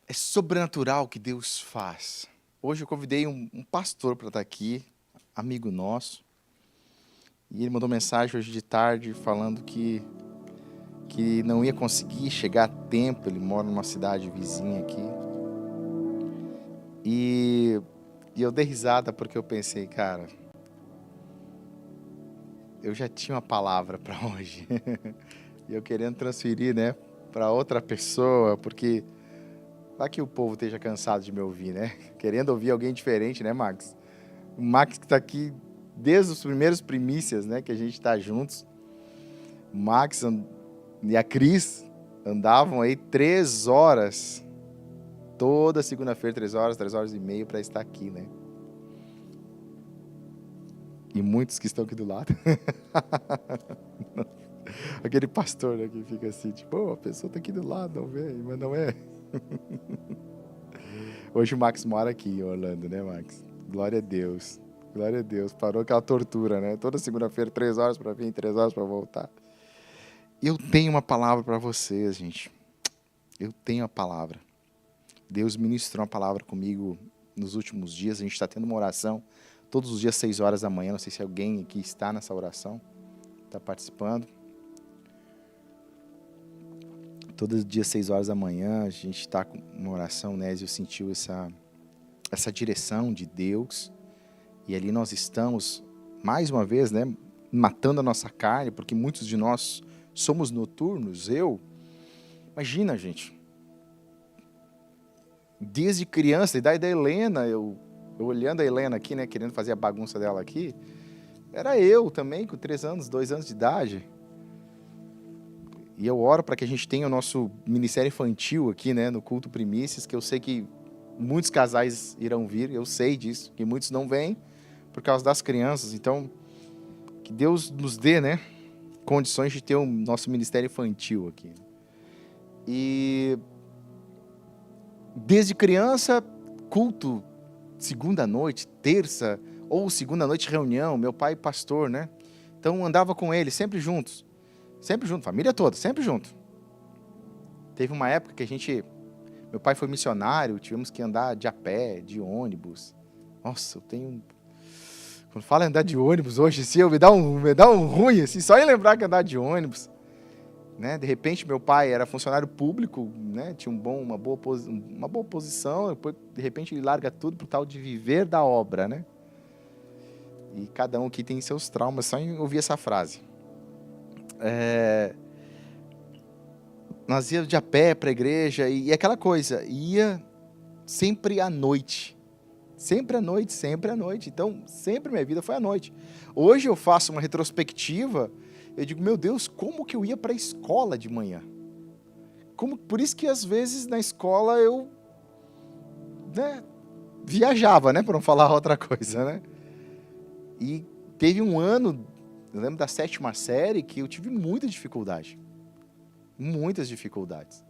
É sobrenatural o que Deus faz. Hoje eu convidei um pastor para estar aqui, amigo nosso, e ele mandou mensagem hoje de tarde falando que não ia conseguir chegar a tempo. Ele mora numa cidade vizinha aqui. E eu dei risada porque eu pensei, cara, eu já tinha uma palavra para hoje. E eu querendo transferir, né, para outra pessoa, porque vai que o povo esteja cansado de me ouvir, né? Querendo ouvir alguém diferente, né, Max? O Max que está aqui desde os primeiros primícias, né, que a gente está juntos. O Max e a Cris andavam aí 3 horas, toda segunda-feira, 3 horas e meia para estar aqui, né? E muitos que estão aqui do lado. Aquele pastor, né, que fica assim, tipo, a pessoa está aqui do lado, não vê, mas não é. Hoje o Max mora aqui em Orlando, né, Max? Glória a Deus. Glória a Deus. Parou aquela tortura, né? Toda segunda-feira, 3 horas para vir, 3 horas para voltar. Eu tenho uma palavra para vocês, gente. Eu tenho a palavra. Deus ministrou uma palavra comigo nos últimos dias. A gente está tendo uma oração todos os dias, 6 horas da manhã. Não sei se alguém aqui está nessa oração, está participando. Todos os dias, 6 horas da manhã, a gente está com uma oração, né? Eu sentiu essa direção de Deus. E ali nós estamos, mais uma vez, né? Matando a nossa carne, porque muitos de nós somos noturnos. Imagina, gente. Desde criança, a idade da Helena, eu olhando a Helena aqui, né? Querendo fazer a bagunça dela aqui. Era eu também, com 3 anos, 2 anos de idade. E eu oro para que a gente tenha o nosso ministério infantil aqui, né, no culto Primícias, que eu sei que muitos casais irão vir, eu sei disso, que muitos não vêm por causa das crianças. Então, que Deus nos dê, né, condições de ter o nosso ministério infantil aqui. E desde criança, culto segunda noite, terça, ou segunda noite reunião, meu pai pastor, né? Então andava com ele, sempre juntos. Sempre junto, família toda, sempre junto. Teve uma época que meu pai foi missionário, tivemos que andar de a pé, de ônibus. Nossa, quando fala em andar de ônibus hoje, assim, me dá um ruim, assim, só em lembrar que andar de ônibus. Né? De repente, meu pai era funcionário público, né? Tinha uma boa posição, depois, de repente, ele larga tudo pro tal de viver da obra, né? E cada um aqui tem seus traumas, só em ouvir essa frase. Nós íamos de a pé para a igreja e aquela coisa, ia sempre à noite. Sempre à noite, sempre à noite. Então, sempre minha vida foi à noite. Hoje eu faço uma retrospectiva, eu digo, meu Deus, como que eu ia para a escola de manhã? Por isso que às vezes na escola eu, né, viajava, né, para não falar outra coisa, né? E teve um ano, eu lembro da 7ª série, que eu tive muita dificuldade. Muitas dificuldades.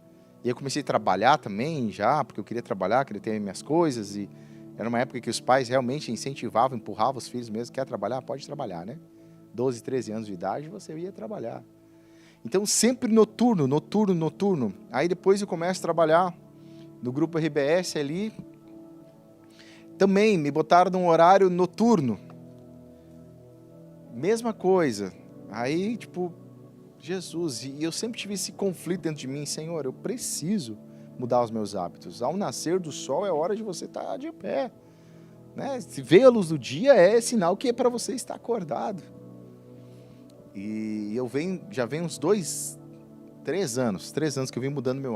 E eu comecei a trabalhar também já, porque eu queria trabalhar, queria ter minhas coisas, e era uma época que os pais realmente incentivavam, empurravam os filhos mesmo, quer trabalhar? Pode trabalhar, né? 12, 13 anos de idade, você ia trabalhar. Então, sempre noturno. Aí depois eu começo a trabalhar no grupo RBS ali. Também me botaram num horário noturno. Mesma coisa. Aí, tipo, Jesus, e eu sempre tive esse conflito dentro de mim, Senhor, eu preciso mudar os meus hábitos. Ao nascer do sol é hora de você estar de pé. Né? Se veio a luz do dia, é sinal que é para você estar acordado. E eu já venho uns 3 anos que eu vim mudando meus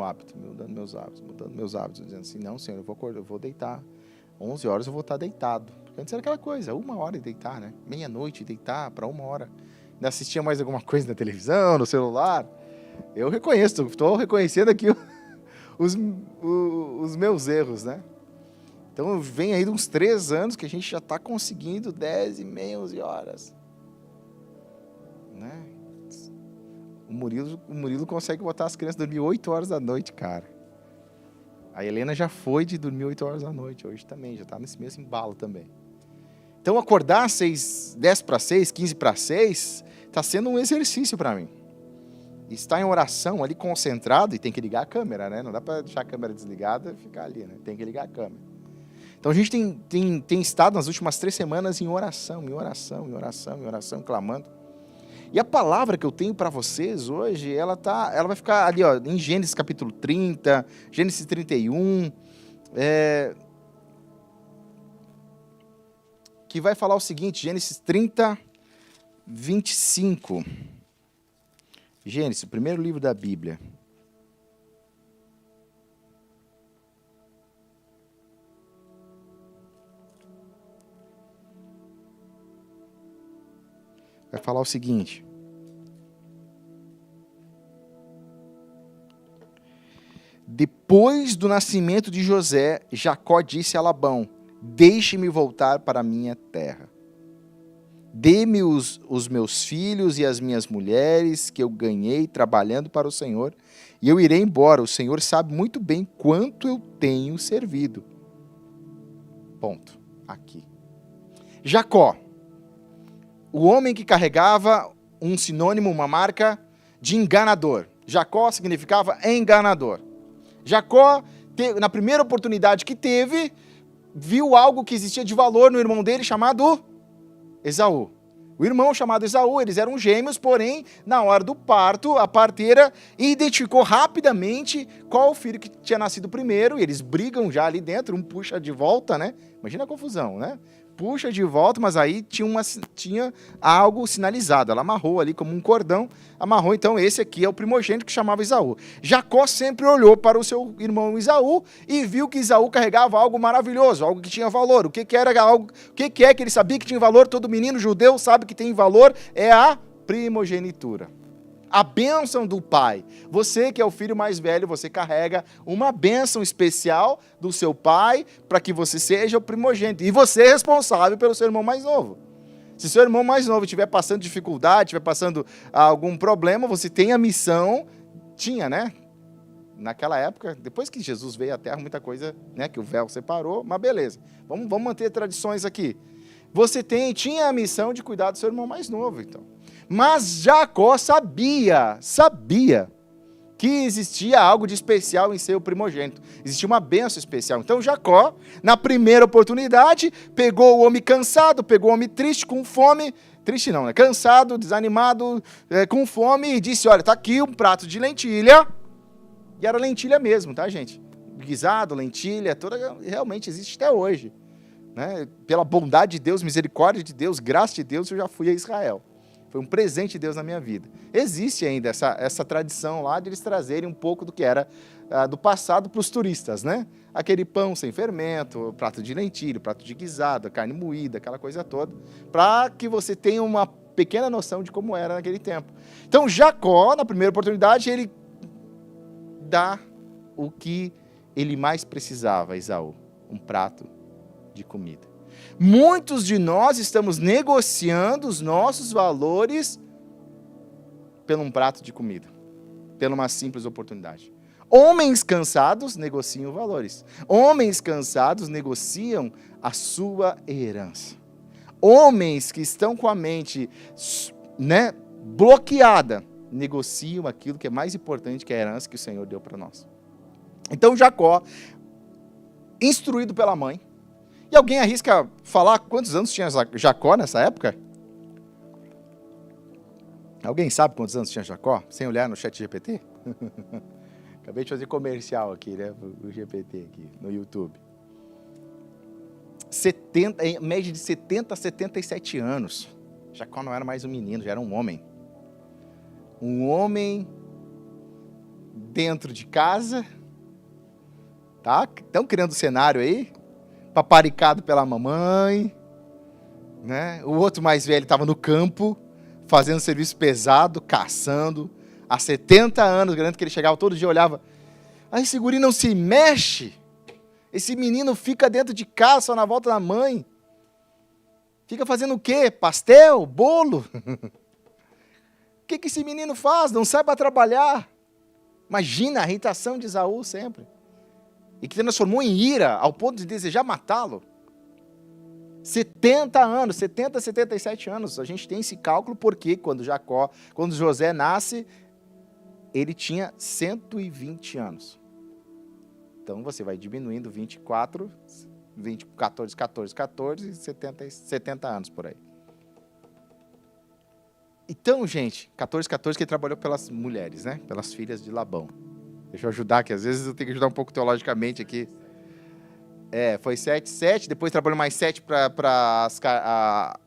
hábitos, dizendo assim, não, Senhor, eu vou deitar. 11 horas eu vou estar deitado. Porque antes era aquela coisa, 1 hora de deitar, né? Meia-noite deitar para 1 hora. Ainda assistia mais alguma coisa na televisão, no celular. Eu reconheço, estou reconhecendo aqui os meus erros, né? Então vem aí de uns 3 anos que a gente já está conseguindo 10 e meia, 11 horas. Né? O Murilo consegue botar as crianças a dormir 8 horas da noite, cara. A Helena já foi de dormir 8 horas da noite, hoje também, já está nesse mesmo embalo também. Então acordar às 10 para 6, 15 para 6, está sendo um exercício para mim. está em oração ali concentrado, e tem que ligar a câmera, né? Não dá para deixar a câmera desligada e ficar ali, né? Tem que ligar a câmera. Então a gente tem estado nas últimas 3 semanas em oração, clamando. E a palavra que eu tenho para vocês hoje, ela vai ficar ali, ó, em Gênesis capítulo 30, Gênesis 31, que vai falar o seguinte, Gênesis 30, 25. Gênesis, o primeiro livro da Bíblia. Vai falar o seguinte. Depois do nascimento de José, Jacó disse a Labão: deixe-me voltar para a minha terra. Dê-me os meus filhos e as minhas mulheres que eu ganhei trabalhando para o Senhor, e eu irei embora. O Senhor sabe muito bem quanto eu tenho servido. Ponto. Aqui. Jacó. O homem que carregava um sinônimo, uma marca de enganador. Jacó significava enganador. Jacó, na primeira oportunidade que teve, viu algo que existia de valor no irmão dele chamado Esaú. O irmão chamado Esaú, eles eram gêmeos, porém, na hora do parto, a parteira identificou rapidamente qual o filho que tinha nascido primeiro, e eles brigam já ali dentro, um puxa de volta, né? Imagina a confusão, né? Puxa de volta, mas aí tinha algo sinalizado. Ela amarrou ali como um cordão, amarrou, então esse aqui é o primogênito que chamava Esaú. Jacó sempre olhou para o seu irmão Esaú e viu que Esaú carregava algo maravilhoso, algo que tinha valor. O que era algo? O que é que ele sabia que tinha valor? Todo menino judeu sabe que tem valor, é a primogenitura. A bênção do pai. Você que é o filho mais velho, você carrega uma bênção especial do seu pai para que você seja o primogênito. E você é responsável pelo seu irmão mais novo. Se seu irmão mais novo estiver passando dificuldade, estiver passando algum problema, você tem a missão, tinha, né? Naquela época, depois que Jesus veio à Terra, muita coisa, né, que o véu separou, mas beleza. Vamos manter tradições aqui. Você tinha a missão de cuidar do seu irmão mais novo, então. Mas Jacó sabia que existia algo de especial em ser o primogênito. Existia uma bênção especial. Então Jacó, na primeira oportunidade, pegou o homem cansado, pegou o homem triste, com fome, triste não, né? Cansado, desanimado, com fome, e disse, olha, tá aqui um prato de lentilha, e era lentilha mesmo, tá, gente? Guisado, lentilha, toda, realmente existe até hoje. Né? Pela bondade de Deus, misericórdia de Deus, graça de Deus, eu já fui a Israel. Foi um presente de Deus na minha vida. Existe ainda essa tradição lá de eles trazerem um pouco do que era do passado para os turistas, né? Aquele pão sem fermento, prato de lentilha, prato de guisado, carne moída, aquela coisa toda, para que você tenha uma pequena noção de como era naquele tempo. Então Jacó, na primeira oportunidade, ele dá o que ele mais precisava a Esaú, um prato de comida. Muitos de nós estamos negociando os nossos valores por um prato de comida, por uma simples oportunidade. Homens cansados negociam valores. Homens cansados negociam a sua herança. Homens que estão com a mente, né, bloqueada, negociam aquilo que é mais importante, que é a herança que o Senhor deu para nós. Então Jacó, instruído pela mãe, e alguém arrisca falar quantos anos tinha Jacó nessa época? Alguém sabe quantos anos tinha Jacó? Sem olhar no chat GPT? Acabei de fazer comercial aqui, né? O GPT aqui, no YouTube. Em média de 70 a 77 anos. Jacó não era mais um menino, já era um homem. Um homem dentro de casa. Tá? Estão criando cenário aí? Paparicado pela mamãe, né? O outro mais velho estava no campo, fazendo serviço pesado, caçando, há 70 anos, garanto que ele chegava todo dia e olhava, esse guri não se mexe, esse menino fica dentro de casa, só na volta da mãe, fica fazendo o quê? Pastel? Bolo? O que esse menino faz? Não sai para trabalhar. Imagina a irritação de Esaú sempre. E que transformou em ira, ao ponto de desejar matá-lo. 70 anos, 70, 77 anos. A gente tem esse cálculo porque quando José nasce, ele tinha 120 anos. Então você vai diminuindo 24, 14, 70 anos por aí. Então, gente, 14 que ele trabalhou pelas mulheres, né? Pelas filhas de Labão. Deixa eu ajudar, que às vezes eu tenho que ajudar um pouco teologicamente aqui. Foi 7, depois trabalhou mais 7 para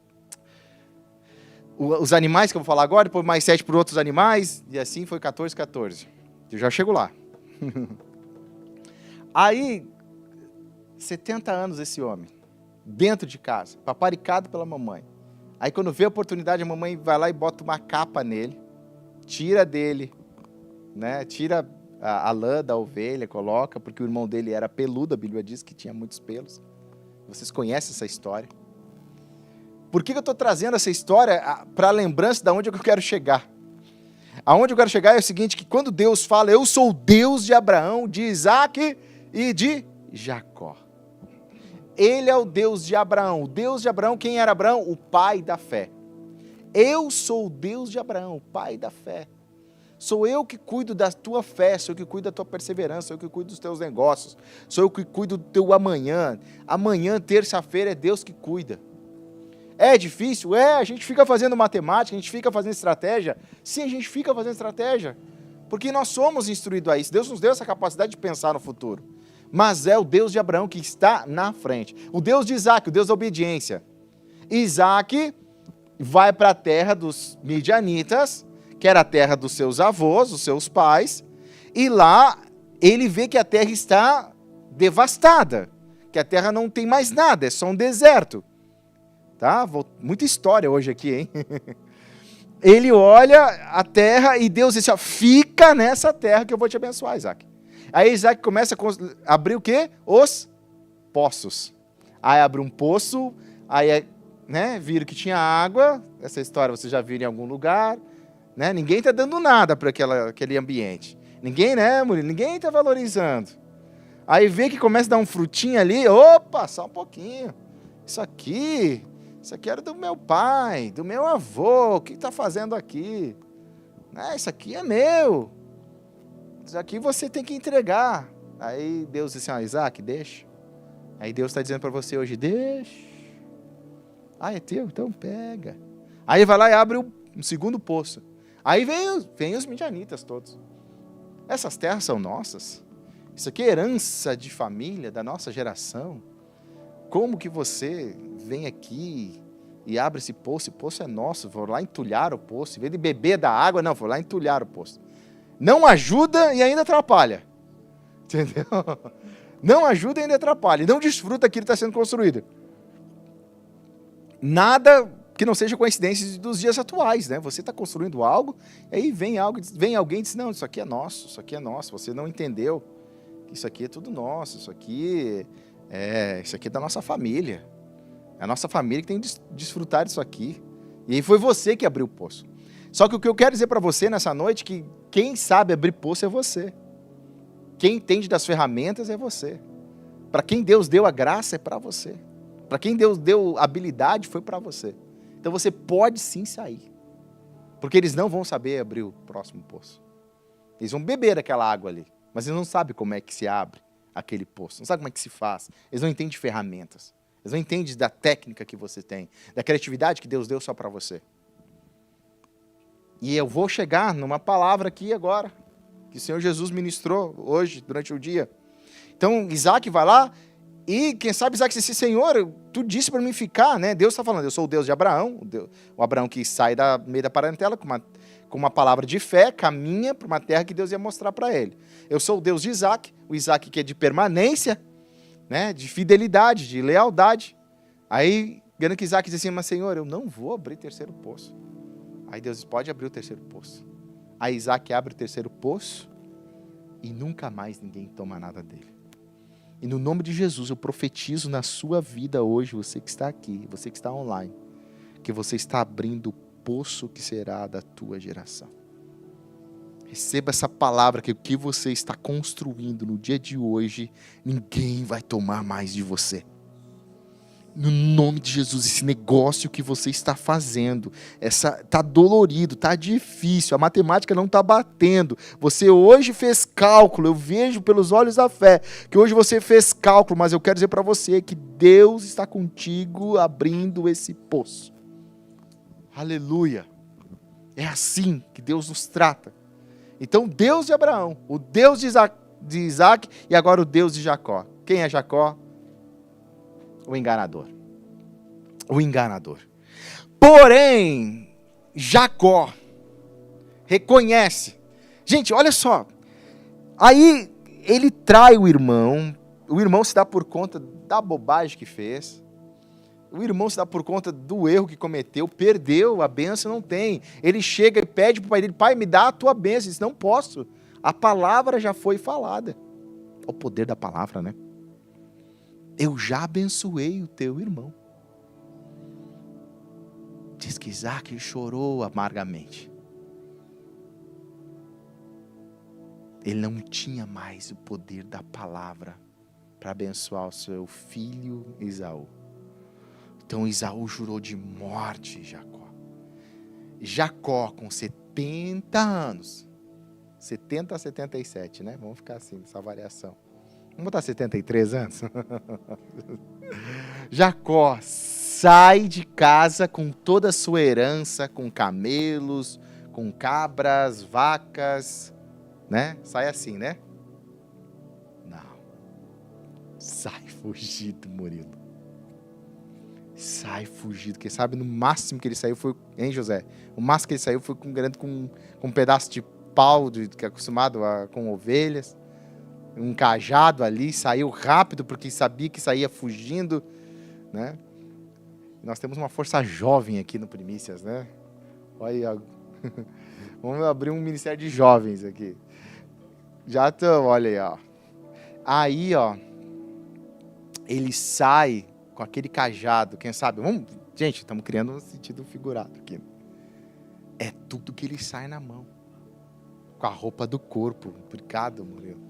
os animais que eu vou falar agora, depois mais 7 para outros animais, e assim foi 14. Eu já chego lá. Aí, 70 anos esse homem, dentro de casa, paparicado pela mamãe. Aí quando vê a oportunidade, a mamãe vai lá e bota uma capa nele, tira dele, né? Tira a lã da ovelha, coloca, porque o irmão dele era peludo, a Bíblia diz que tinha muitos pelos. Vocês conhecem essa história. Por que eu estou trazendo essa história para a lembrança de onde eu quero chegar? Aonde eu quero chegar é o seguinte, que quando Deus fala, eu sou o Deus de Abraão, de Isaac e de Jacó. Ele é o Deus de Abraão. O Deus de Abraão, quem era Abraão? O pai da fé. Eu sou o Deus de Abraão, o pai da fé. Sou eu que cuido da tua fé, sou eu que cuido da tua perseverança, sou eu que cuido dos teus negócios, sou eu que cuido do teu amanhã. Amanhã, terça-feira, é Deus que cuida. É difícil? A gente fica fazendo matemática, a gente fica fazendo estratégia. Sim, a gente fica fazendo estratégia, porque nós somos instruídos a isso. Deus nos deu essa capacidade de pensar no futuro. Mas é o Deus de Abraão que está na frente. O Deus de Isaac, o Deus da obediência. Isaac vai para a terra dos midianitas, que era a terra dos seus avós, dos seus pais, e lá ele vê que a terra está devastada, que a terra não tem mais nada, é só um deserto. Tá? Muita história hoje aqui, hein? Ele olha a terra e Deus diz, fica nessa terra que eu vou te abençoar, Isaac. Aí Isaac começa a abrir o quê? Os poços. Aí abre um poço, aí viram que tinha água, essa história vocês já viram em algum lugar, né? Ninguém está dando nada para aquele ambiente. Ninguém, Murilo? Ninguém está valorizando. Aí vê que começa a dar um frutinho ali, opa, só um pouquinho. Isso aqui era do meu pai, do meu avô, o que está fazendo aqui? Isso aqui é meu. Isso aqui você tem que entregar. Aí Deus disse assim, Isaac, deixa. Aí Deus está dizendo para você hoje, deixa. É teu? Então pega. Aí vai lá e abre um segundo poço. Aí vem os midianitas todos. Essas terras são nossas. Isso aqui é herança de família, da nossa geração. Como que você vem aqui e abre esse poço é nosso, vou lá entulhar o poço, em vez de beber da água, não, vou lá entulhar o poço. Não ajuda e ainda atrapalha. Entendeu? Não ajuda e ainda atrapalha. Não desfruta aquilo que está sendo construído. Nada que não seja coincidência dos dias atuais, né? Você está construindo algo, e aí vem alguém e diz, não, isso aqui é nosso, você não entendeu. Isso aqui é tudo nosso, isso aqui é da nossa família. É a nossa família que tem que desfrutar disso aqui. E aí foi você que abriu o poço. Só que o que eu quero dizer para você nessa noite é que quem sabe abrir poço é você. Quem entende das ferramentas é você. Para quem Deus deu a graça é para você. Para quem Deus deu habilidade foi para você. Então você pode sim sair. Porque eles não vão saber abrir o próximo poço. Eles vão beber aquela água ali. Mas eles não sabem como é que se abre aquele poço. Não sabem como é que se faz. Eles não entendem de ferramentas. Eles não entendem da técnica que você tem. Da criatividade que Deus deu só para você. E eu vou chegar numa palavra aqui agora, que o Senhor Jesus ministrou hoje, durante o dia. Então, Isaac vai lá, e quem sabe Isaac disse, Senhor, tu disse para mim ficar, né? Deus está falando, eu sou o Deus de Abraão, o Abraão que sai da meio da parentela com uma palavra de fé, caminha para uma terra que Deus ia mostrar para ele. Eu sou o Deus de Isaac, o Isaac que é de permanência, né? De fidelidade, de lealdade. Aí, vendo que Isaac diz assim, mas Senhor, eu não vou abrir terceiro poço. Aí Deus diz, pode abrir o terceiro poço. Aí Isaac abre o terceiro poço e nunca mais ninguém toma nada dele. E no nome de Jesus eu profetizo na sua vida hoje, você que está aqui, você que está online, que você está abrindo o poço que será da tua geração. Receba essa palavra que o que você está construindo no dia de hoje, ninguém vai tomar mais de você. No nome de Jesus, esse negócio que você está fazendo, tá dolorido, tá difícil, a matemática não tá batendo. Você hoje fez cálculo, eu vejo pelos olhos da fé que hoje você fez cálculo, mas eu quero dizer para você que Deus está contigo abrindo esse poço. Aleluia. É assim que Deus nos trata. Então, Deus de Abraão, o Deus de Isaac e agora o Deus de Jacó. Quem é Jacó? O enganador. O enganador. Porém, Jacó reconhece. Gente, olha só. Aí ele trai o irmão se dá por conta da bobagem que fez. O irmão se dá por conta do erro que cometeu, perdeu, a bênção não tem. Ele chega e pede para o pai dele, pai, me dá a tua bênção. Ele diz, não posso. A palavra já foi falada. É o poder da palavra, né? Eu já abençoei o teu irmão. Diz que Isaac chorou amargamente. Ele não tinha mais o poder da palavra para abençoar o seu filho Esaú. Então Esaú jurou de morte Jacó. Jacó com 70 anos. 70 a 77, né? Vamos ficar assim, nessa variação. Vamos botar 73 anos? Jacó sai de casa com toda a sua herança, com camelos, com cabras, vacas, né? Sai assim, né? Não. Sai fugido, Murilo. Sai fugido, porque sabe, no máximo que ele saiu foi, hein, José? O máximo que ele saiu foi com um pedaço de pau, que é acostumado com ovelhas, um cajado ali, saiu rápido, porque sabia que saía fugindo, né? Nós temos uma força jovem aqui no Primícias, né? Olha, vamos abrir um ministério de jovens aqui. Já estamos, olha aí, ó. Aí, ó, ele sai com aquele cajado, quem sabe? Gente, estamos criando um sentido figurado aqui. É tudo que ele sai na mão. Com a roupa do corpo. Obrigado, Murilo.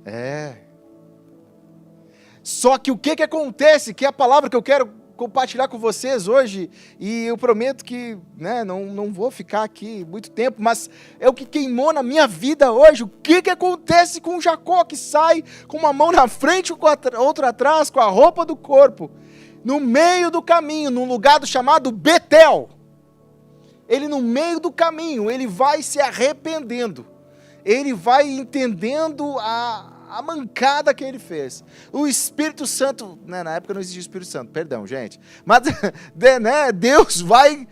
É. Só que o que acontece, que é a palavra que eu quero compartilhar com vocês hoje, e eu prometo que, né, não vou ficar aqui muito tempo, mas é o que queimou na minha vida hoje. O que acontece com Jacó, que sai com uma mão na frente e com a outra atrás, com a roupa do corpo, no meio do caminho, num lugar chamado Betel. Ele no meio do caminho, ele vai se arrependendo, ele vai entendendo a mancada que ele fez. O Espírito Santo, né, na época não existia o Espírito Santo, perdão, gente, mas né, Deus vai,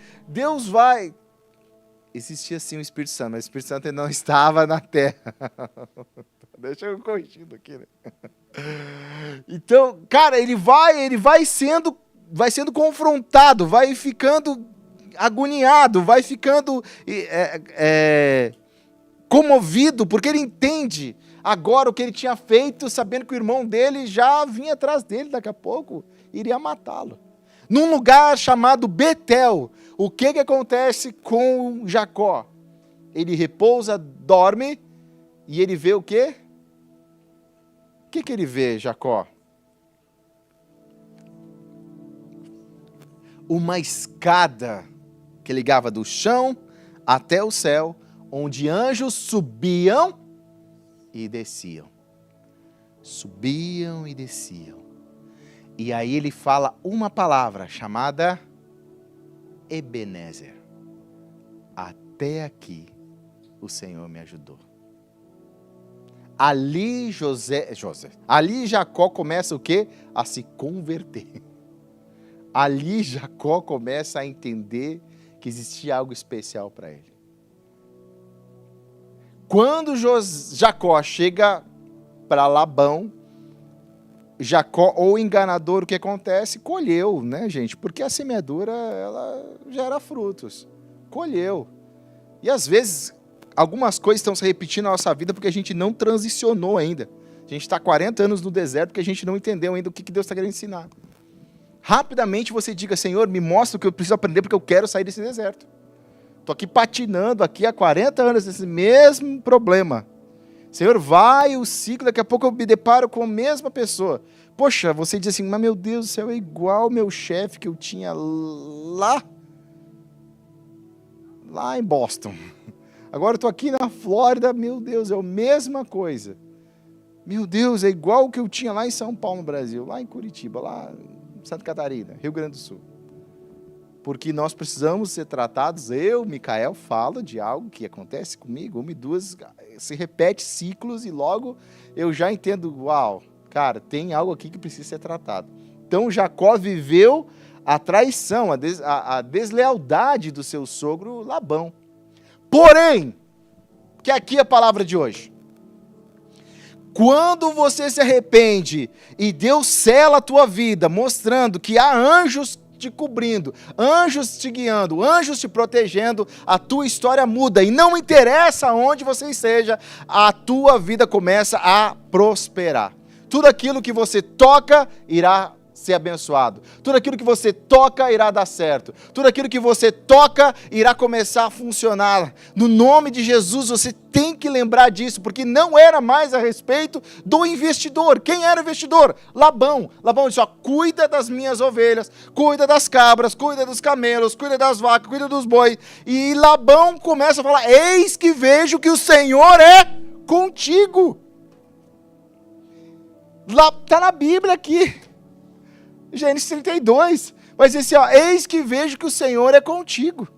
existia sim o Espírito Santo, mas o Espírito Santo ele não estava na terra. Deixa eu corrigindo aqui, né? Então, cara, ele vai sendo confrontado, vai ficando agoniado, vai ficando comovido, porque ele entende agora o que ele tinha feito, sabendo que o irmão dele já vinha atrás dele, daqui a pouco iria matá-lo. Num lugar chamado Betel, o que acontece com Jacó? Ele repousa, dorme, e ele vê o quê? O que ele vê, Jacó? Uma escada que ligava do chão até o céu, onde anjos subiam e desciam. Subiam e desciam. E aí ele fala uma palavra chamada Ebenezer. Até aqui o Senhor me ajudou. Ali ali Jacó começa o quê? A se converter. Ali Jacó começa a entender que existia algo especial para ele. Quando Jacó chega para Labão, Jacó, ou enganador, o que acontece? Colheu, né, gente? Porque a semeadura, ela gera frutos. Colheu. E às vezes, algumas coisas estão se repetindo na nossa vida porque a gente não transicionou ainda. A gente está 40 anos no deserto porque a gente não entendeu ainda o que Deus está querendo ensinar. Rapidamente você diga, Senhor, me mostra o que eu preciso aprender porque eu quero sair desse deserto. Estou aqui patinando aqui há 40 anos nesse mesmo problema. Senhor, vai o ciclo, daqui a pouco eu me deparo com a mesma pessoa. Poxa, você diz assim, mas meu Deus do céu, é igual o meu chefe que eu tinha lá em Boston. Agora eu estou aqui na Flórida, meu Deus, é a mesma coisa. Meu Deus, é igual o que eu tinha lá em São Paulo, no Brasil, lá em Curitiba, lá em Santa Catarina, Rio Grande do Sul. Porque nós precisamos ser tratados, Micael, falo de algo que acontece comigo, uma e duas, se repete ciclos e logo eu já entendo, uau, cara, tem algo aqui que precisa ser tratado. Então Jacó viveu a traição, a deslealdade do seu sogro Labão. Porém, que aqui é a palavra de hoje. Quando você se arrepende e Deus sela a tua vida, mostrando que há anjos te cobrindo, anjos te guiando, anjos te protegendo, a tua história muda. E não interessa onde você esteja, a tua vida começa a prosperar. Tudo aquilo que você toca irá ser abençoado. Tudo aquilo que você toca irá dar certo. Tudo aquilo que você toca irá começar a funcionar. No nome de Jesus, você tem que lembrar disso, porque não era mais a respeito do investidor. Quem era o investidor? Labão. Labão disse, ó, cuida das minhas ovelhas, cuida das cabras, cuida dos camelos, cuida das vacas, cuida dos bois. E Labão começa a falar, eis que vejo que o Senhor é contigo. Está na Bíblia aqui. Gênesis 32, vai dizer assim, ó, eis que vejo que o Senhor é contigo.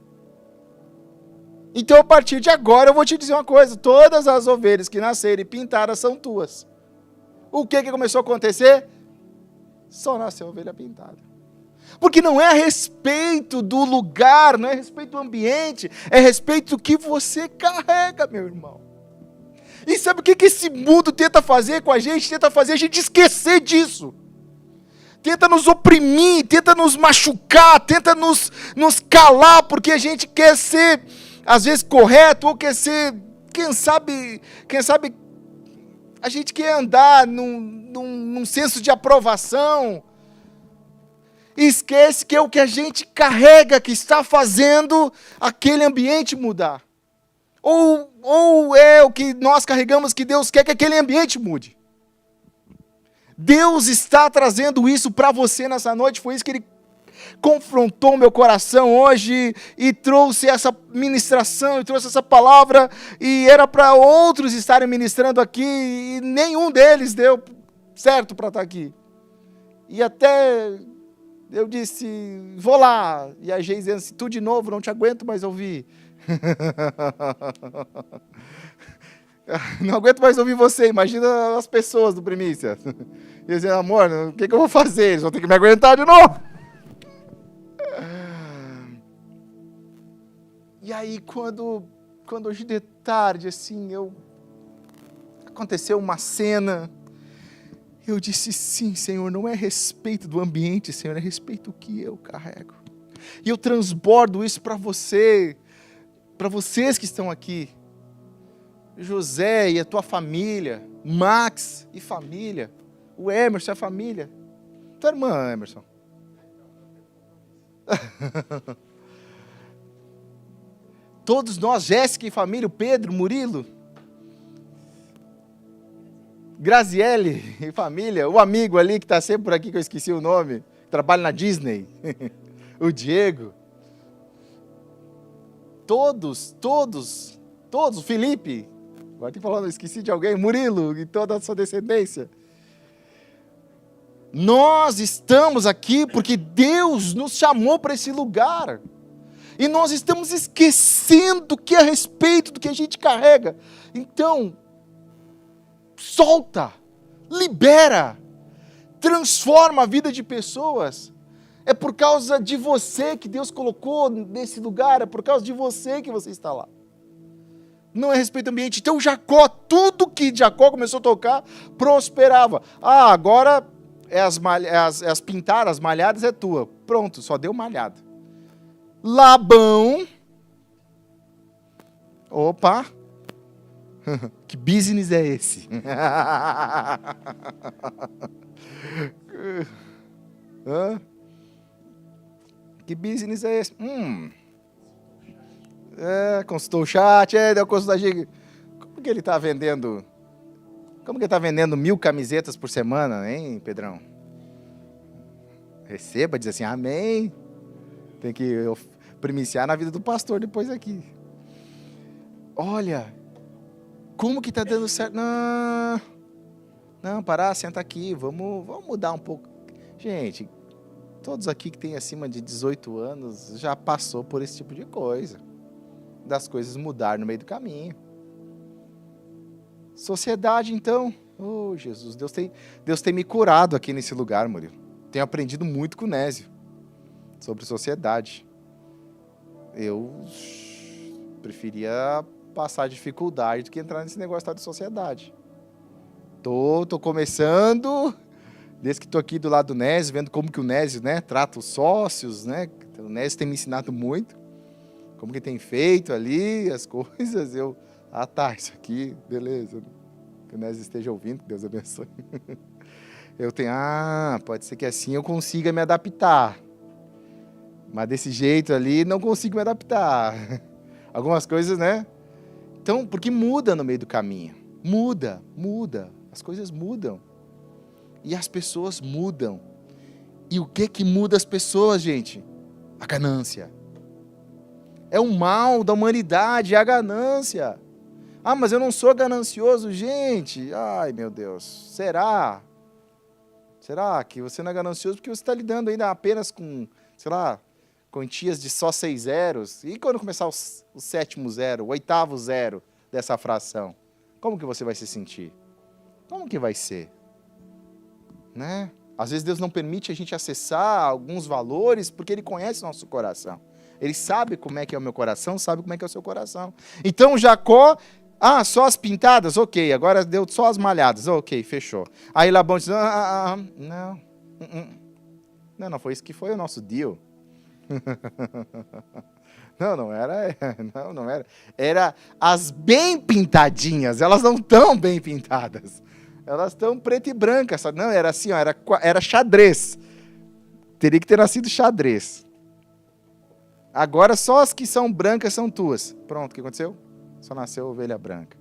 Então, a partir de agora, eu vou te dizer uma coisa, todas as ovelhas que nascerem pintadas são tuas. O que começou a acontecer? Só nasceu ovelha pintada. Porque não é a respeito do lugar, não é a respeito do ambiente, é a respeito do que você carrega, meu irmão. E sabe o que esse mundo tenta fazer com a gente? Tenta fazer a gente esquecer disso. Tenta nos oprimir, tenta nos machucar, tenta nos calar, porque a gente quer ser, às vezes, correto, ou quer ser, quem sabe, a gente quer andar num senso de aprovação. E esquece que é o que a gente carrega que está fazendo aquele ambiente mudar. Ou é o que nós carregamos que Deus quer que aquele ambiente mude. Deus está trazendo isso para você nessa noite, foi isso que Ele confrontou meu coração hoje e trouxe essa ministração, e trouxe essa palavra, e era para outros estarem ministrando aqui, e nenhum deles deu certo para estar aqui. E até eu disse, vou lá, e a Geise dizendo assim, tu de novo, não te aguento mais ouvir. Não aguento mais ouvir você, imagina as pessoas do Primícia. E eu dizia, amor, o que eu vou fazer? Eles vão ter que me aguentar de novo. E aí, quando hoje de tarde, assim, aconteceu uma cena, eu disse, sim, Senhor, não é a respeito do ambiente, Senhor, é a respeito do que eu carrego. E eu transbordo isso para você, para vocês que estão aqui. José e a tua família, Max e família, o Emerson e a família, tua irmã, Emerson. Todos nós, Jéssica e família, o Pedro, Murilo, Graziele e família, o amigo ali que está sempre por aqui, que eu esqueci o nome, trabalha na Disney, o Diego, todos, o Felipe, agora tem falando, esqueci de alguém, Murilo e toda a sua descendência. Nós estamos aqui porque Deus nos chamou para esse lugar. E nós estamos esquecendo que é a respeito do que a gente carrega. Então, solta, libera, transforma a vida de pessoas. É por causa de você que Deus colocou nesse lugar, é por causa de você que você está lá. Não é respeito ao ambiente. Então Jacó, tudo que Jacó começou a tocar, prosperava. Ah, agora as pintadas, as malhadas é tua. Pronto, só deu malhada. Labão, opa, que business é esse? Que business é esse? Consultou o chat, deu consulta. Como que ele está vendendo Como que ele está vendendo 1000 camisetas por semana, hein, Pedrão? Receba, diz assim, amém. Tem que primiciar na vida do pastor depois aqui. Olha, como que está dando certo? Não, parar, senta aqui, vamos mudar um pouco. Gente, todos aqui que têm acima de 18 anos já passou por esse tipo de coisa. Das coisas mudar no meio do caminho. Sociedade, então. Oh, Jesus, Deus tem me curado aqui nesse lugar, Murilo. Tenho aprendido muito com o Nésio sobre sociedade. Eu preferia passar dificuldade do que entrar nesse negócio de sociedade. Tô começando, desde que estou aqui do lado do Nésio, vendo como que o Nésio, né, trata os sócios, né? O Nésio tem me ensinado muito, como que tem feito ali as coisas. Isso aqui, beleza. Que o Nésio esteja ouvindo, que Deus abençoe. Pode ser que assim eu consiga me adaptar. Mas desse jeito ali, não consigo me adaptar. Algumas coisas, né? Então, porque muda no meio do caminho. Muda. As coisas mudam. E as pessoas mudam. E o que muda as pessoas, gente? A ganância. É o mal da humanidade, é a ganância. Mas eu não sou ganancioso, gente. Ai, meu Deus. Será? Será que você não é ganancioso porque você está lidando ainda apenas com, sei lá, quantias de só 6 zeros? E quando começar o 7º zero, o 8º zero dessa fração? Como que você vai se sentir? Como que vai ser? Né? Às vezes Deus não permite a gente acessar alguns valores porque Ele conhece o nosso coração. Ele sabe como é que é o meu coração, sabe como é que é o seu coração. Então Jacó, só as pintadas? Ok, agora deu só as malhadas. Ok, fechou. Aí Labão diz, não, foi isso que foi o nosso deal. Não era. Era as bem pintadinhas, elas não estão bem pintadas. Elas estão preto e branca. Não, era assim, ó, era xadrez. Teria que ter nascido xadrez. Agora só as que são brancas são tuas. Pronto, o que aconteceu? Só nasceu ovelha branca.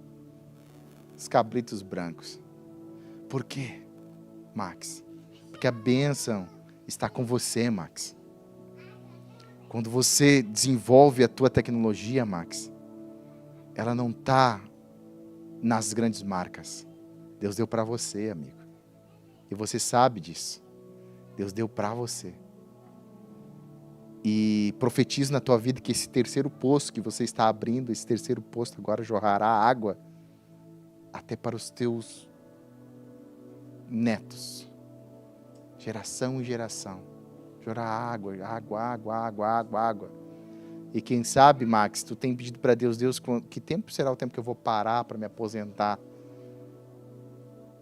Os cabritos brancos. Por quê, Max? Porque a bênção está com você, Max. Quando você desenvolve a tua tecnologia, Max, ela não está nas grandes marcas. Deus deu para você, amigo. E você sabe disso. Deus deu para você. E profetizo na tua vida que esse terceiro poço que você está abrindo, esse terceiro poço agora jorrará água até para os teus netos. Geração em geração. Jorrar água. E quem sabe, Max, tu tem pedido para Deus, que tempo será o tempo que eu vou parar para me aposentar?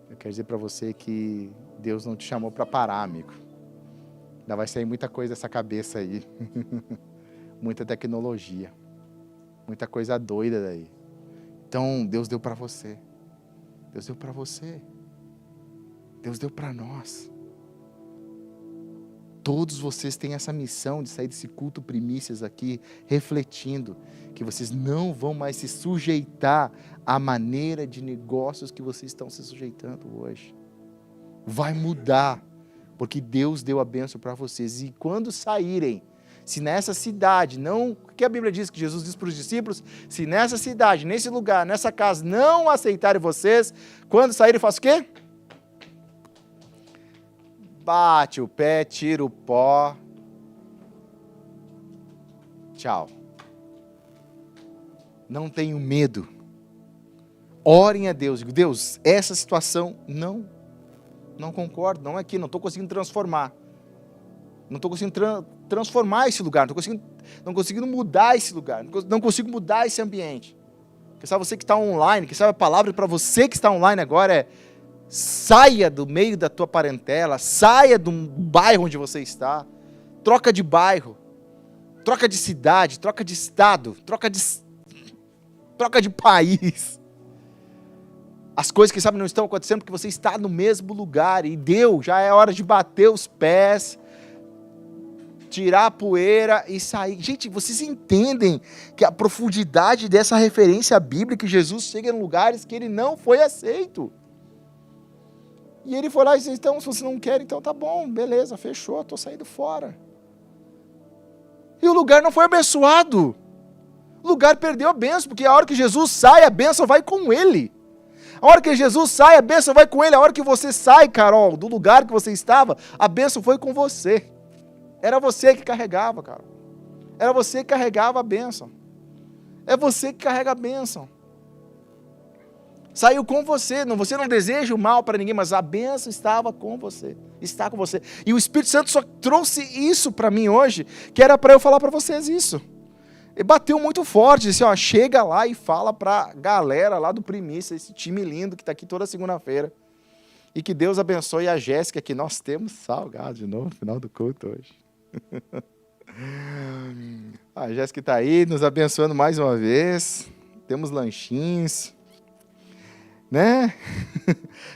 Eu quero dizer para você que Deus não te chamou para parar, amigo. Ainda vai sair muita coisa dessa cabeça aí. Muita tecnologia. Muita coisa doida daí. Então, Deus deu para você. Deus deu para você. Deus deu para nós. Todos vocês têm essa missão de sair desse culto primícias aqui, refletindo que vocês não vão mais se sujeitar à maneira de negócios que vocês estão se sujeitando hoje. Vai mudar, porque Deus deu a bênção para vocês. E quando saírem, se nessa cidade, o que a Bíblia diz, que Jesus diz para os discípulos, se nessa cidade, nesse lugar, nessa casa, não aceitarem vocês, quando saírem, faça o quê? Bate o pé, tira o pó. Tchau. Não tenho medo. Orem a Deus. Digo, Deus, essa situação não concordo, não é aqui, não estou conseguindo transformar. Não estou conseguindo transformar esse lugar, não conseguindo mudar esse lugar, não consigo mudar esse ambiente. Quem sabe você que está online, quem sabe a palavra para você que está online agora é: saia do meio da tua parentela, saia do bairro onde você está, troca de bairro, troca de cidade, troca de estado, troca de país. As coisas, quem sabe, não estão acontecendo porque você está no mesmo lugar e já é hora de bater os pés, tirar a poeira e sair. Gente, vocês entendem que a profundidade dessa referência bíblica, que Jesus chega em lugares que ele não foi aceito. E ele foi lá e disse, então, se você não quer, então tá bom, beleza, fechou, estou saindo fora. E o lugar não foi abençoado. O lugar perdeu a bênção, porque a hora que Jesus sai, a bênção vai com ele. A hora que Jesus sai, a bênção vai com ele. A hora que você sai, Carol, do lugar que você estava, a bênção foi com você. Era você que carregava, Carol. Era você que carregava a bênção. É você que carrega a bênção. Saiu com você. Você não deseja o mal para ninguém, mas a bênção estava com você. Está com você. E o Espírito Santo só trouxe isso para mim hoje, que era para eu falar para vocês isso. E bateu muito forte, disse, ó, chega lá e fala pra galera lá do Primícia, esse time lindo que está aqui toda segunda-feira. E que Deus abençoe a Jéssica, que nós temos salgado de novo no final do culto hoje. A Jéssica está aí, nos abençoando mais uma vez. Temos lanchinhos, né?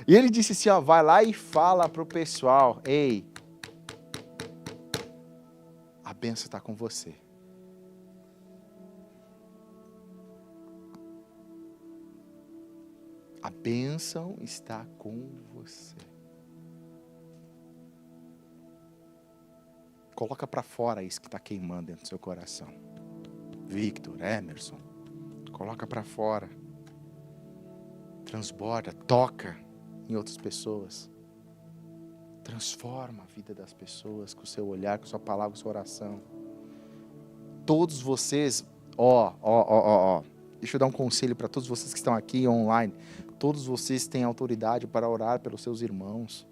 E ele disse assim, ó, vai lá e fala pro pessoal, ei, a bênção está com você. A bênção está com você. Coloca para fora isso que está queimando dentro do seu coração. Victor, Emerson, coloca para fora. Transborda, toca em outras pessoas. Transforma a vida das pessoas com o seu olhar, com a sua palavra, com a sua oração. Todos vocês, deixa eu dar um conselho para todos vocês que estão aqui online. Todos vocês têm autoridade para orar pelos seus irmãos.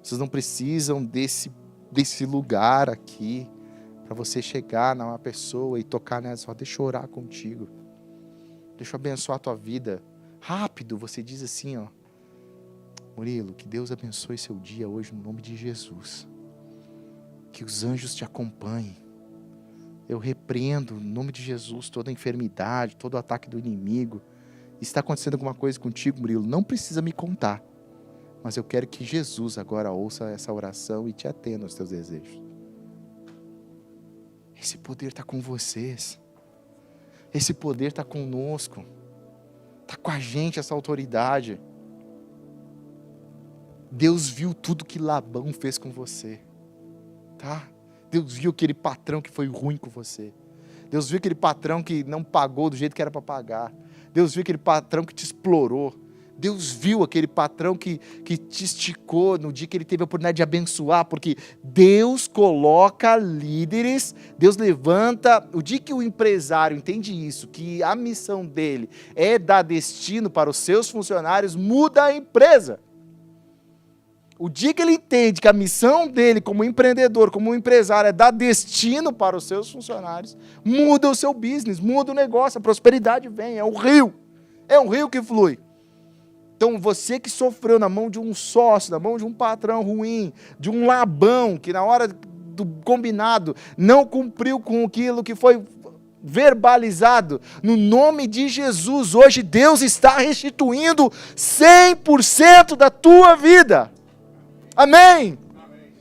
Vocês não precisam desse lugar aqui para você chegar numa pessoa e tocar nela só, deixa eu orar contigo. Deixa eu abençoar a tua vida. Rápido, você diz assim, ó, Murilo, que Deus abençoe seu dia hoje no nome de Jesus. Que os anjos te acompanhem. Eu repreendo, no nome de Jesus, toda enfermidade, todo ataque do inimigo. Está acontecendo alguma coisa contigo, Murilo? Não precisa me contar. Mas eu quero que Jesus agora ouça essa oração e te atenda aos teus desejos. Esse poder está com vocês. Esse poder está conosco. Está com a gente essa autoridade. Deus viu tudo que Labão fez com você. Tá? Deus viu aquele patrão que foi ruim com você. Deus viu aquele patrão que não pagou do jeito que era para pagar. Deus viu aquele patrão que te explorou. Deus viu aquele patrão que te esticou no dia que ele teve a oportunidade de abençoar, porque Deus coloca líderes, Deus levanta, o dia que o empresário entende isso, que a missão dele é dar destino para os seus funcionários, muda a empresa. O dia que ele entende que a missão dele como empreendedor, como empresário é dar destino para os seus funcionários, muda o seu business, muda o negócio, a prosperidade vem, é um rio que flui. Então você que sofreu na mão de um sócio, na mão de um patrão ruim, de um Labão, que na hora do combinado não cumpriu com aquilo que foi verbalizado, no nome de Jesus, hoje Deus está restituindo 100% da tua vida. Amém? Amém.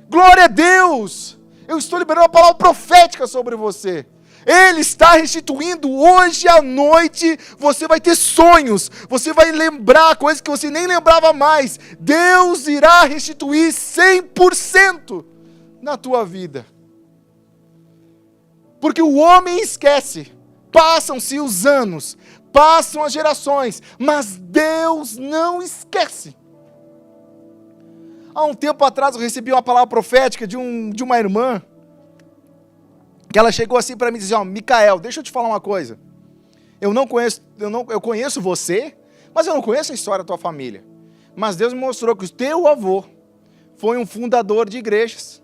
Glória a Deus. Eu estou liberando uma palavra profética sobre você. Ele está restituindo hoje à noite. Você vai ter sonhos. Você vai lembrar coisas que você nem lembrava mais. Deus irá restituir 100% na tua vida. Porque o homem esquece. Passam-se os anos. Passam as gerações. Mas Deus não esquece. Há um tempo atrás eu recebi uma palavra profética de uma irmã, que ela chegou assim para mim e disse, ó, Micael, deixa eu te falar uma coisa. Eu conheço você, mas eu não conheço a história da tua família. Mas Deus me mostrou que o teu avô foi um fundador de igrejas,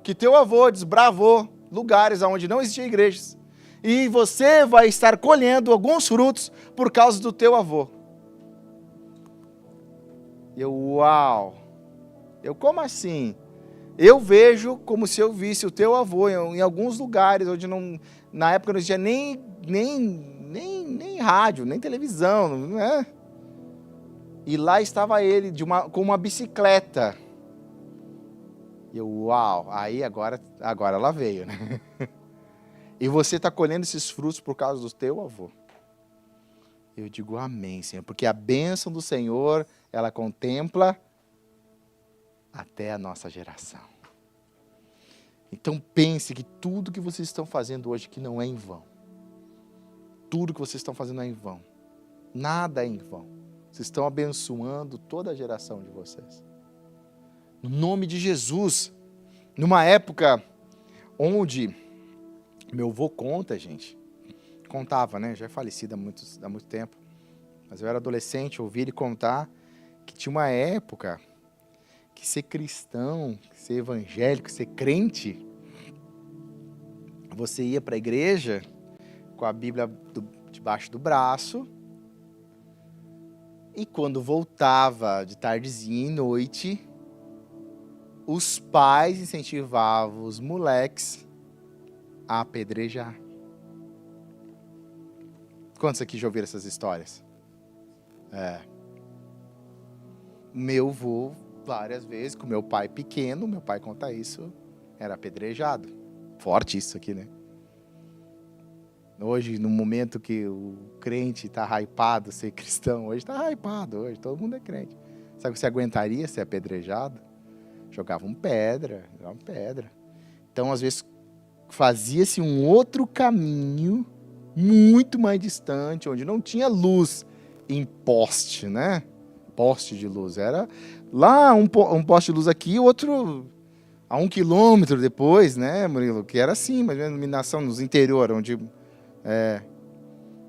que teu avô desbravou lugares onde não existiam igrejas. E você vai estar colhendo alguns frutos por causa do teu avô. Uau! Como assim? Eu vejo como se eu visse o teu avô em alguns lugares onde não, na época não existia nem rádio, nem televisão, né? E lá estava ele com uma bicicleta. Uau! Aí agora ela veio, né? E você está colhendo esses frutos por causa do teu avô. Eu digo amém, Senhor, porque a bênção do Senhor, ela contempla até a nossa geração. Então pense que tudo que vocês estão fazendo hoje que não é em vão. Tudo que vocês estão fazendo é em vão. Nada é em vão. Vocês estão abençoando toda a geração de vocês. No nome de Jesus, numa época onde meu avô conta, gente, contava, né? Já é falecido há muito tempo, mas eu era adolescente, ouvi ele contar que tinha uma época que ser cristão, ser evangélico, ser crente, você ia para a igreja com a Bíblia debaixo do braço e quando voltava de tardezinha e noite, os pais incentivavam os moleques a apedrejar. Quantos aqui já ouviram essas histórias? Meu avô, várias vezes, com meu pai pequeno, meu pai conta isso, era apedrejado. Forte isso aqui, né? Hoje, no momento que o crente está hypado ser cristão, hoje está hypado, hoje todo mundo é crente. Sabe que você aguentaria ser apedrejado? Jogavam pedra. Então, às vezes, fazia-se um outro caminho, muito mais distante, onde não tinha luz em poste, né? Poste de luz. Era lá um poste de luz aqui, outro a 1 quilômetro depois, né, Murilo? Que era assim, mas a iluminação nos interior, onde...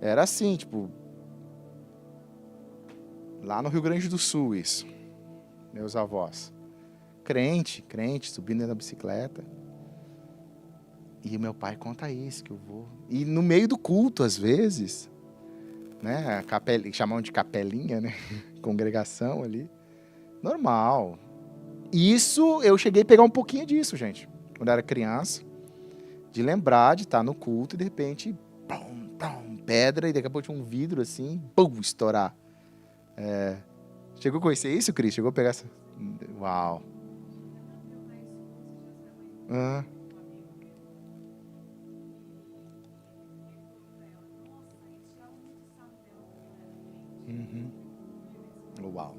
era assim, tipo... Lá no Rio Grande do Sul, isso. Meus avós. Crente, subindo na bicicleta. E o meu pai conta isso, que eu vou... E no meio do culto, às vezes, né, chamavam de capelinha, né, congregação ali, normal. Isso, eu cheguei a pegar um pouquinho disso, gente, quando eu era criança, de lembrar de estar no culto e de repente, pum, pum, pedra, e daqui a pouco tinha um vidro assim, pum, estourar. Chegou a conhecer isso, Cris? Chegou a pegar essa... Uau. Uau.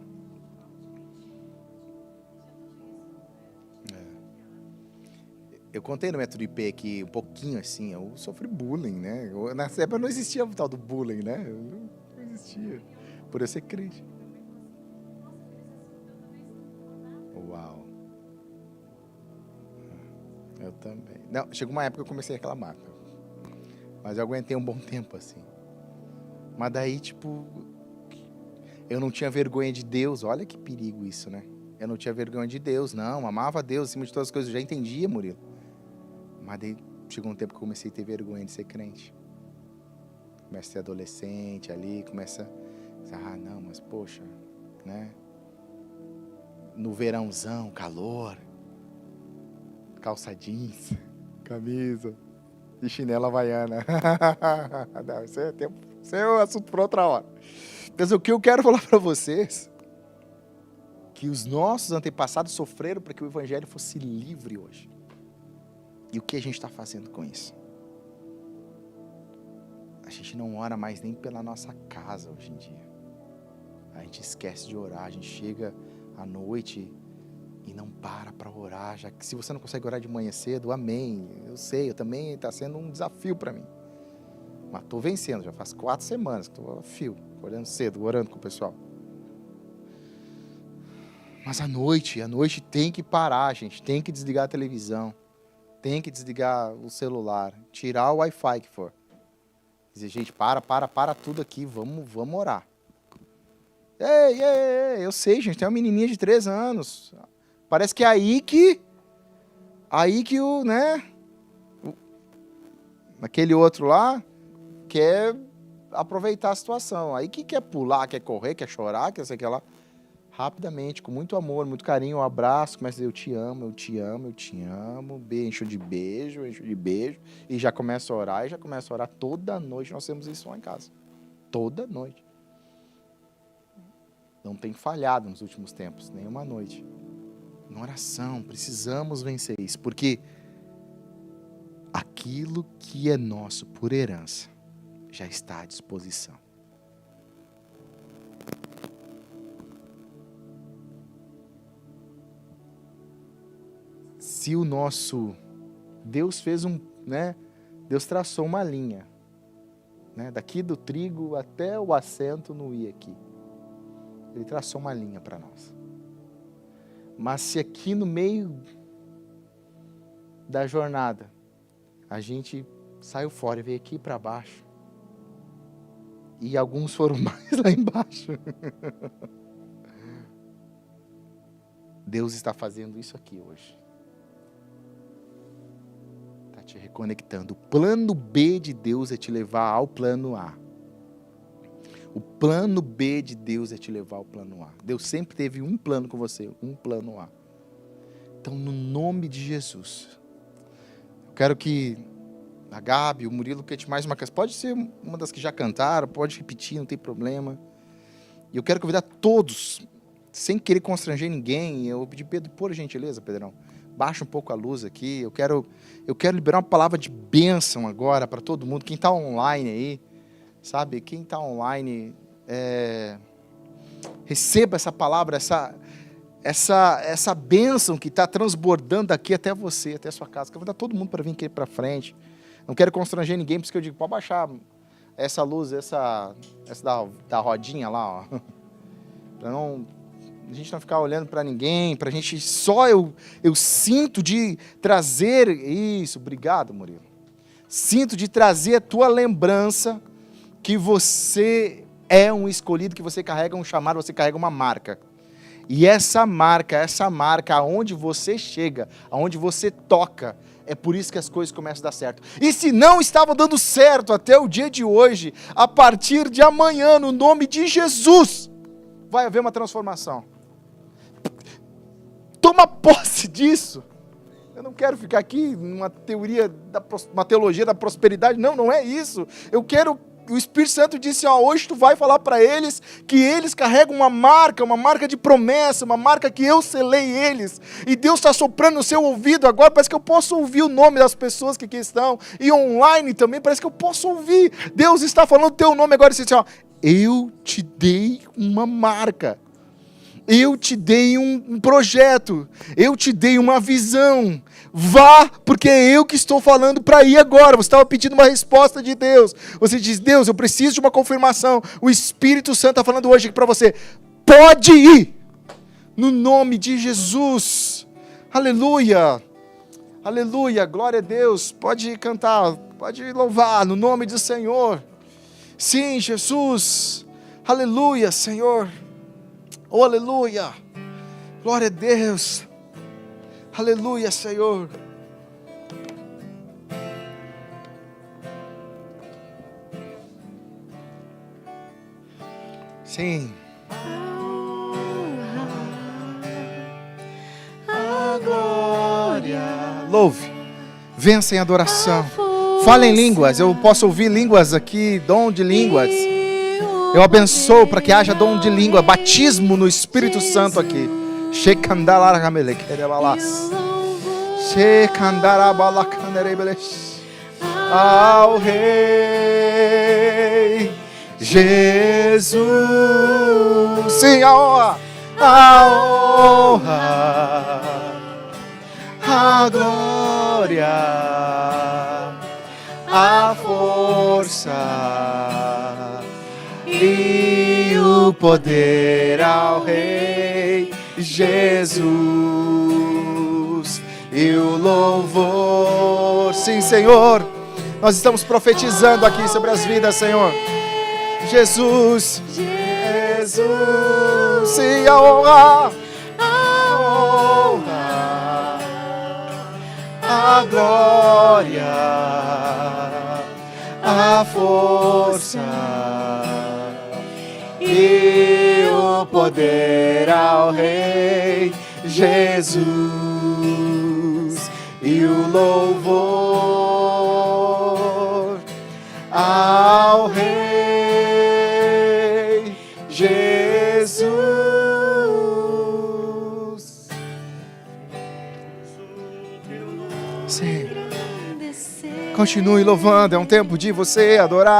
Eu contei no Método IP aqui um pouquinho assim, eu sofri bullying, né? Nessa época não existia o tal do bullying, né? Não existia. Por eu ser crente. Uau. Eu também. Não, chegou uma época que eu comecei a reclamar. Mas eu aguentei um bom tempo assim. Mas daí, tipo, eu não tinha vergonha de Deus. Olha que perigo isso, né? Eu não tinha vergonha de Deus, não. Amava Deus acima de todas as coisas. Eu já entendia, Murilo. Mas daí chegou um tempo que eu comecei a ter vergonha de ser crente. Começa a ser adolescente ali, começa... não, mas poxa, né? No verãozão, calor, calça jeans, camisa e chinela havaiana. Não, isso é um assunto para outra hora. Mas o que eu quero falar para vocês, que os nossos antepassados sofreram para que o evangelho fosse livre hoje. E o que a gente está fazendo com isso? A gente não ora mais nem pela nossa casa hoje em dia. A gente esquece de orar, a gente chega à noite e não para orar. Já que se você não consegue orar de manhã cedo, amém. Eu sei, eu também está sendo um desafio para mim. Mas estou vencendo, já faz 4 semanas que estou a fio, acordando cedo, orando com o pessoal. Mas à noite tem que parar, gente. Tem que desligar a televisão. Tem que desligar o celular. Tirar o Wi-Fi que for. Dizer, gente, para tudo aqui. Vamos orar. Ei, eu sei, gente. Tem uma menininha de 3 anos. Parece que é aí que o, né? Aquele outro lá quer aproveitar a situação. Aí que quer pular, quer correr, quer chorar, quer sei o que lá. Rapidamente, com muito amor, muito carinho, um abraço, começa a dizer, eu te amo, encho de beijo, e já começa a orar, toda noite, nós temos isso lá em casa, toda noite. Não tem falhado nos últimos tempos, nenhuma noite. Em oração, precisamos vencer isso, porque aquilo que é nosso por herança já está à disposição. se o nosso Deus fez Deus traçou uma linha, né? Daqui do trigo até o assento no i aqui. Ele traçou uma linha para nós. Mas se aqui no meio da jornada a gente saiu fora e veio aqui para baixo, e alguns foram mais lá embaixo, Deus está fazendo isso aqui hoje. Está te reconectando. O plano B de Deus é te levar ao plano A. O plano B de Deus é te levar ao plano A. Deus sempre teve um plano com você, um plano A. Então, no nome de Jesus, eu quero que a Gabi, o Murilo, cante mais uma canção. Pode ser uma das que já cantaram, pode repetir, não tem problema. E eu quero convidar todos, sem querer constranger ninguém. Eu pedi, Pedro, por gentileza, Pedrão, baixa um pouco a luz aqui. Eu quero liberar uma palavra de bênção agora para todo mundo. Quem está online aí, sabe? Quem está online, receba essa palavra, essa bênção que está transbordando aqui até você, até a sua casa. Quero convidar todo mundo para vir aqui para frente. Não quero constranger ninguém, por isso que eu digo, pode baixar essa luz, essa da rodinha lá, ó. Para a gente não ficar olhando para ninguém, para a gente só eu sinto de trazer isso. Obrigado, Murilo. Sinto de trazer a tua lembrança que você é um escolhido, que você carrega um chamado, você carrega uma marca. E essa marca, aonde você chega, aonde você toca, é por isso que as coisas começam a dar certo. E se não estava dando certo até o dia de hoje, a partir de amanhã, no nome de Jesus, vai haver uma transformação. Toma posse disso. Eu não quero ficar aqui numa uma teologia da prosperidade. Não é isso. O Espírito Santo disse, hoje tu vai falar para eles que eles carregam uma marca de promessa, uma marca que eu selei eles. E Deus está soprando no seu ouvido agora, parece que eu posso ouvir o nome das pessoas que aqui estão. E online também, parece que eu posso ouvir. Deus está falando o teu nome agora e disse assim, eu te dei uma marca. Eu te dei um projeto, eu te dei uma visão. Vá, porque é eu que estou falando para ir agora. Você estava pedindo uma resposta de Deus. Você diz, Deus, eu preciso de uma confirmação. O Espírito Santo está falando hoje aqui para você. Pode ir, no nome de Jesus. Aleluia, aleluia, glória a Deus. Pode cantar, pode louvar no nome do Senhor. Sim, Jesus, aleluia, Senhor. Oh, aleluia, glória a Deus, aleluia, Senhor. Sim. A glória. Louve, vença em adoração. Fale em línguas, eu posso ouvir línguas aqui, dom de línguas. Eu abençoo para que haja dom de língua, batismo no Espírito Santo aqui. Ao Rei Jesus, sim, a honra, a glória, a força e o poder ao Rei Jesus e o louvor. Sim, Senhor, nós estamos profetizando aqui sobre as vidas, Senhor. Jesus, sim, a honra, a glória, a força e o poder ao Rei Jesus e o louvor ao Rei Jesus. Sim. Continue louvando, é um tempo de você adorar.